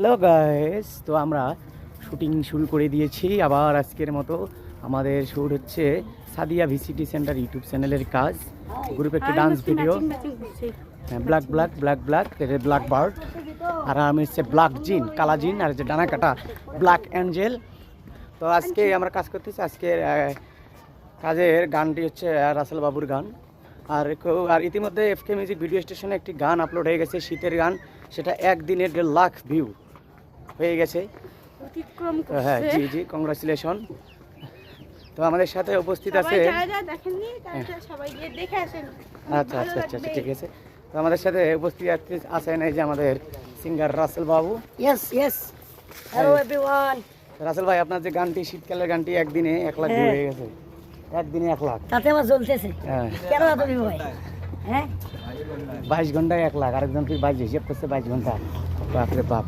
Hello guys, তো আমরা shooting শুরু করে দিয়েছি আবার আজকের মতো। আমাদের শুট হচ্ছে সাদিয়া ভিসিটি সেন্টার ইউটিউব চ্যানেলের কাজ, গ্রুপ একটি ডান্স ভিডিও। হ্যাঁ, ব্ল্যাক ব্ল্যাক ব্ল্যাক ব্ল্যাক, এটা ব্ল্যাক বার্ড, আর আমি হচ্ছে ব্ল্যাক জিন, কালা জিন, আর হচ্ছে ডানা কাটা ব্ল্যাক অ্যাঞ্জেল। তো আজকে আমরা কাজ করতেছি। আজকের কাজের গানটি হচ্ছে রাসেল বাবুর গান। আর ইতিমধ্যে এফকে মিউজিক ভিডিও স্টেশনে একটি গান আপলোড হয়ে গেছে, শীতের গান। সেটা একদিনে 1.5 লাখ ভিউ হয়ে গেছে। হ্যাঁ, জি জি, কংগ্রাচুলেশন। তো আমাদের সাথে উপস্থিত আছে, আচ্ছা আচ্ছা আচ্ছা আচ্ছা, ঠিক আছে। তো আমাদের সাথে উপস্থিত আছেন এই যে আমাদের সিঙ্গার রাসেল বাবু। Yes yes, hello everyone. Rasel ভাই, আপনার যে গানটি, শীতকালের গানটি, একদিনে 1 লাখ ভিউ হয়ে গেছে। একদিনে 1 লাখ, তাতে আমার চলতেছে। হ্যাঁ। কেন এত ভিউ হয়? হ্যাঁ, 22 ঘন্টায় 1 লাখ, আরেকজন কি 22 হিসেব করছে, 22 ঘন্টা। বাপরে বাপ।